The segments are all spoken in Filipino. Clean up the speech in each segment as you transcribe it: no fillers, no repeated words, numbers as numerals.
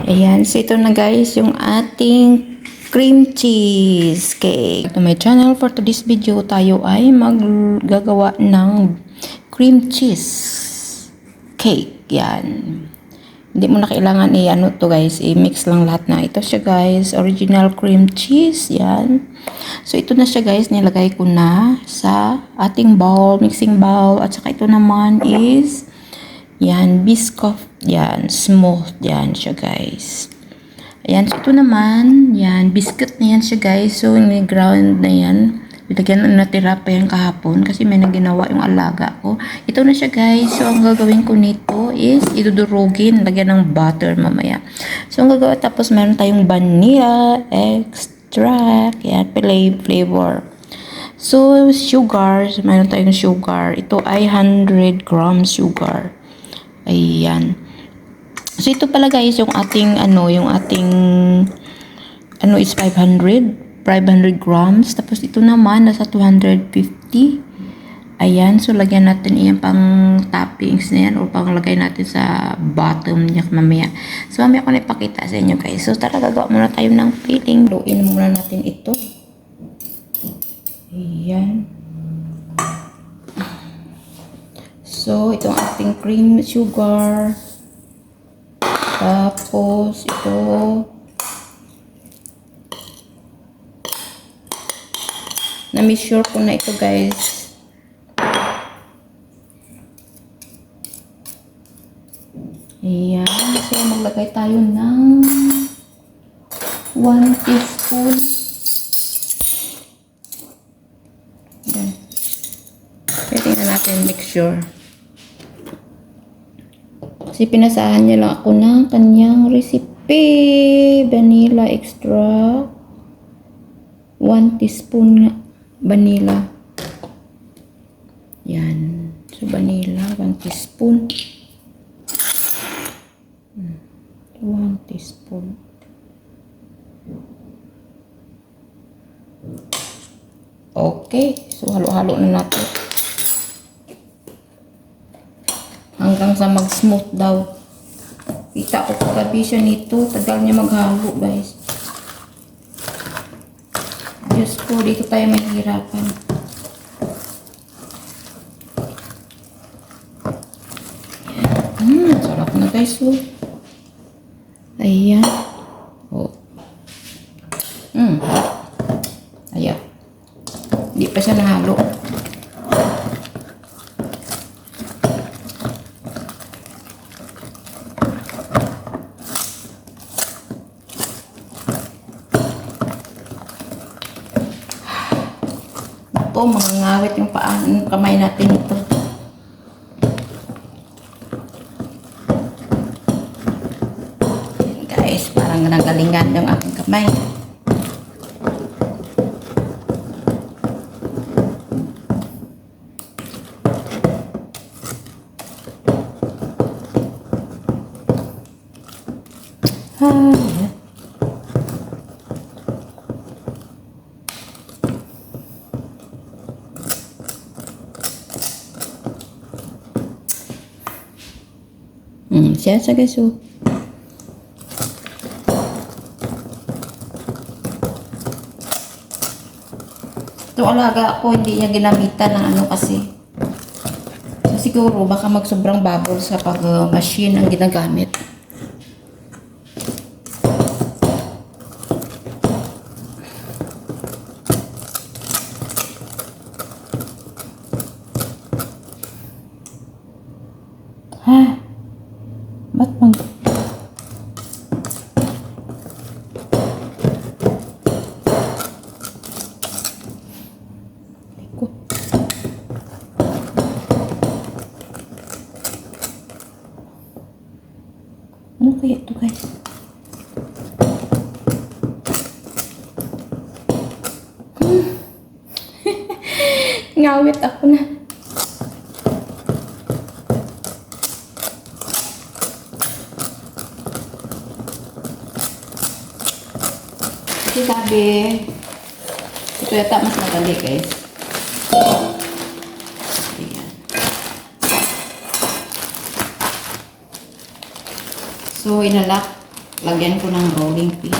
Ayan, so ito na guys, yung ating cream cheese cake. To my channel, for today's video, tayo ay maggagawa ng cream cheese cake. Yan. Hindi mo na kailangan i-ano to guys, i-mix lang lahat na. Ito siya guys, original cream cheese. Yan. So ito na siya guys, nilagay ko na sa ating bowl, mixing bowl. At saka ito naman is yan, biscoff. Yan, smooth. Yan siya, guys. Ayan, so ito naman, yan, biscuit na yan siya, guys. So, ground na yan. Bilagyan na natira pa yan kahapon kasi may naginawa yung alaga ko. Ito na siya, guys. So, ang gagawin ko nito is idudurugin. Lagyan ng butter mamaya. So, ang gagawin, tapos meron tayong vanilla extract. Yan, flavor. So, sugar. Meron tayong sugar. Ito ay 100 grams sugar. Ayan. So, ito pala guys, yung ating is 500 grams. Tapos, ito naman, nasa 250. Ayan. So, lagyan natin yan pang toppings na yan o pang lagay natin sa bottom niya mamaya. So, mamaya ko na ipakita sa inyo guys. So, tara, gagawa muna tayo ng filling. Luin muna natin ito. Ayan. So, itong ating cream sugar. Tapos, ito. Na-measure ko na ito, guys. Ayan. So, maglagay tayo ng 1 teaspoon. Ayan. Pwede na natin mixture. Kasi pinasahan niya lang ako ng kanyang recipe. Vanilla extract. 1 teaspoon vanilla. Yan. So, vanilla, 1 teaspoon. 1 teaspoon. Okay. So, halo-halo na natin. Hanggang sa mag-smooth daw. Kita ko kagabi siya nito. Tagal niya maghalo, guys. Diyos ko, dito tayo mahirapan. Sarap na guys, oh. Ayan. Oh. Ayan. Hindi pa siya nahalo. Ito, mga ngawit yung kamay natin ito. Yan guys, parang nagalingan yung aking kamay. Yan. Siya guys, oh. Itong alaga ako, hindi niya ginamitan ng ano kasi. So, siguro, baka magsobrang bubbles kapag machine ang ginagamit. Ha? Ba't bang? Ano kaya ito guys? Ngawit ako na. Kasi sabi, ito yata mas madali guys. Ayan. So, inalak Lagyan ko ng rolling pin.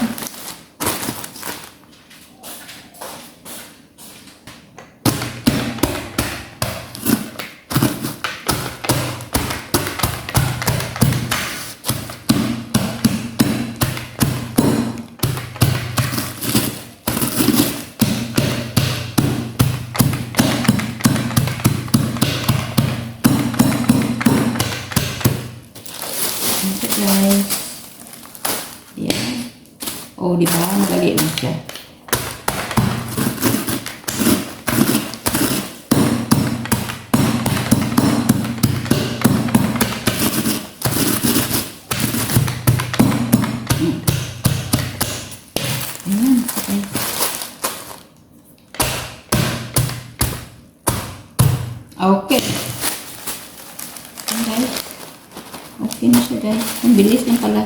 Guys. Yan. Oh, di ba? Magali lang siya. Ayan. Okay. Okay. Okay. Okay na siya, guys. Ang bilis niya pala.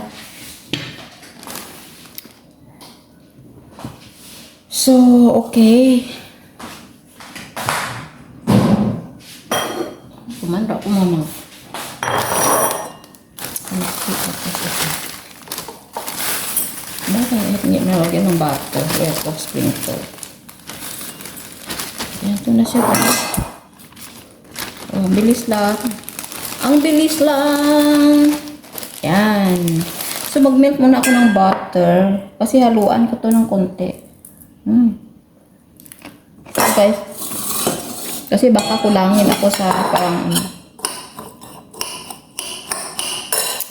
So, okay. Kumanda ako mama. Bakit hindi nalagyan ng butter? Red of sprinkle. Yan, ito na siya, guys. Oh, bilis lang. Ang bilis lang. Yan. So, mag-melt muna ako ng butter. Kasi haluan ko to ng konti. So, guys. Kasi baka kulangin ako sa parang...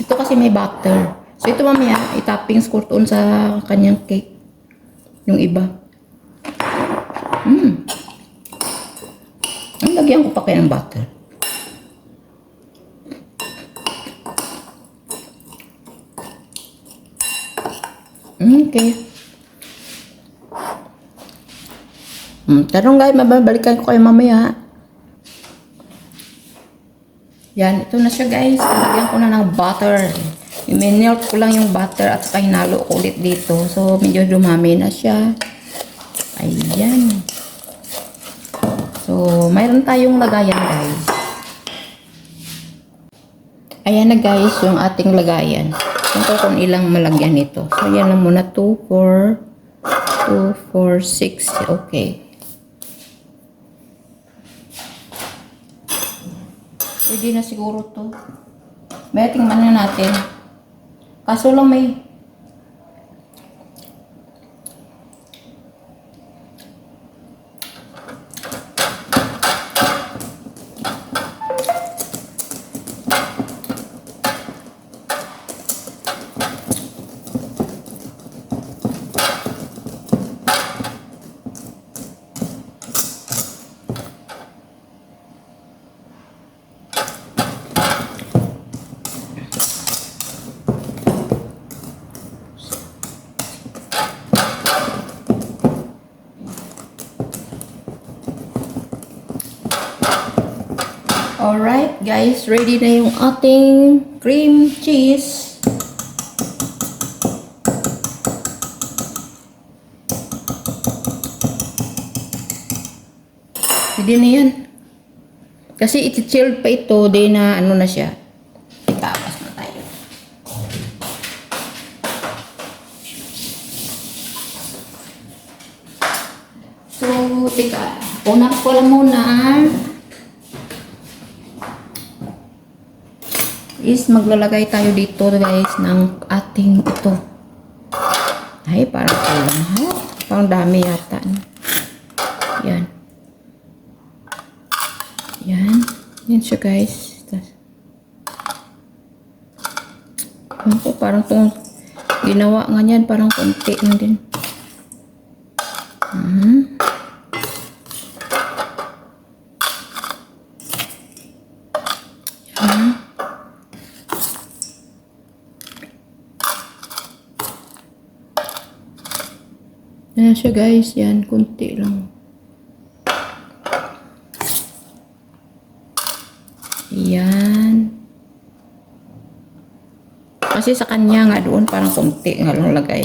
Ito kasi may butter. So, ito mamaya, itoppings ko doon sa kanyang cake. Yung iba. Ang lagyan ko pa kaya ng butter. Okay. Tarong guys, mababalikan ko kayo mamaya. Yan, ito na siya guys. Lagyan ko na ng butter. I-melt ko lang yung butter at saka hinalo ko ulit dito. So, medyo dumami na siya. Ayan. So, mayroon tayong lagayan guys. Ayan na guys, yung ating lagayan. Kung ilang malagyan ito. So, yan lang muna. 2, 4, 6. Okay. Pwede na siguro to. May tingnan na natin. Kaso lang may alright guys, ready na yung ating cream cheese. Pwede na yan. Kasi iti-chilled pa ito, di na ano na siya. Itapas na tayo. So, tika. Una ko lang muna is maglalagay tayo dito guys ng ating ito. Ay, parang kulang ha. Parang dami yata. Yan. Yan. Yan siya guys. Ako, parang itong ginawa nga yan. Parang konti na din. Yan siya guys, yan, kunti lang. Yan. Kasi sa kanya nga doon parang kunti nga lang lagay.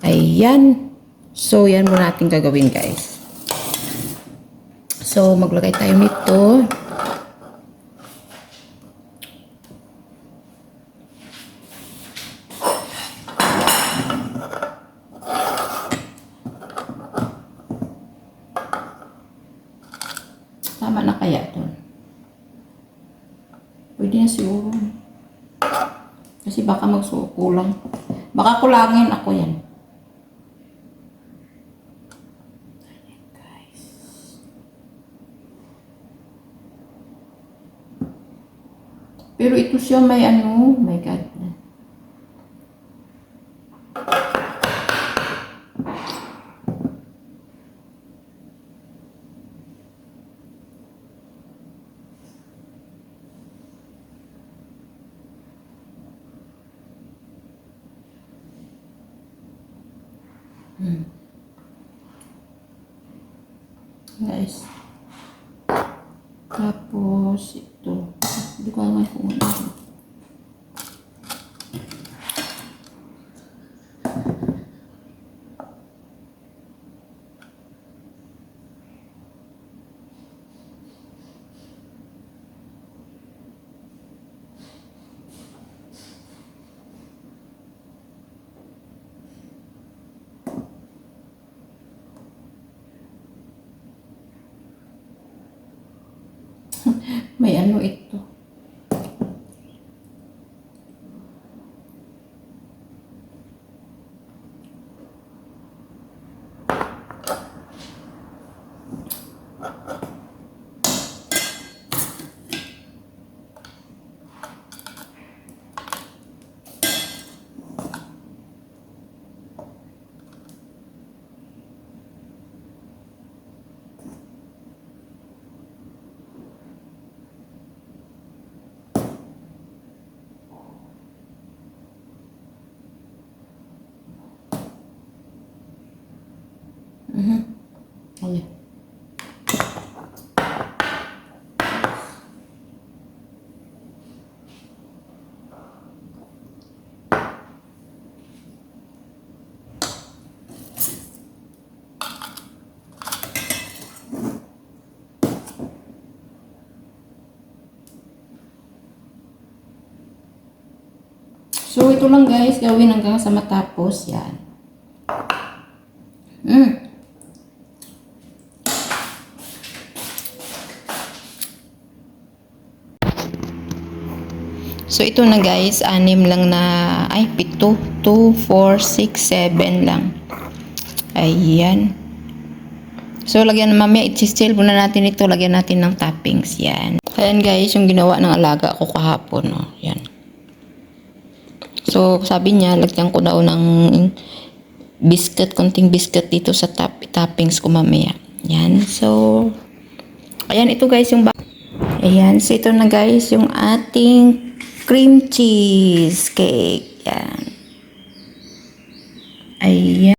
Ayan. So, yan muna natin gagawin guys. So, maglagay tayo nito. Pwede na siguro. Kasi baka magsukulang. Baka kulangin ako yan. Ayan, guys. Pero ito siya may ano, my God. Guys. Tapos ito. Hindi ko alam kung ano. May ano ito. Ayan. So, ito lang guys, gawin hanggang sa matapos. Yan. So, ito na guys, 6 lang na, ay, 7, 2, 4, 6, 7 lang. Ayan. So, lagyan mamaya, i-chill muna natin ito, lagyan natin ng toppings. Yan. Ayan guys, yung ginawa ng alaga ko kahapon. Oh. Yan. So, sabi niya, lagyan ko daw ng biscuit, konting biscuit dito sa toppings ko mamaya. Yan. So, ayan, ito guys, yung ayan, so ito na guys, yung ating cream cheese cake. Yan. Ayan.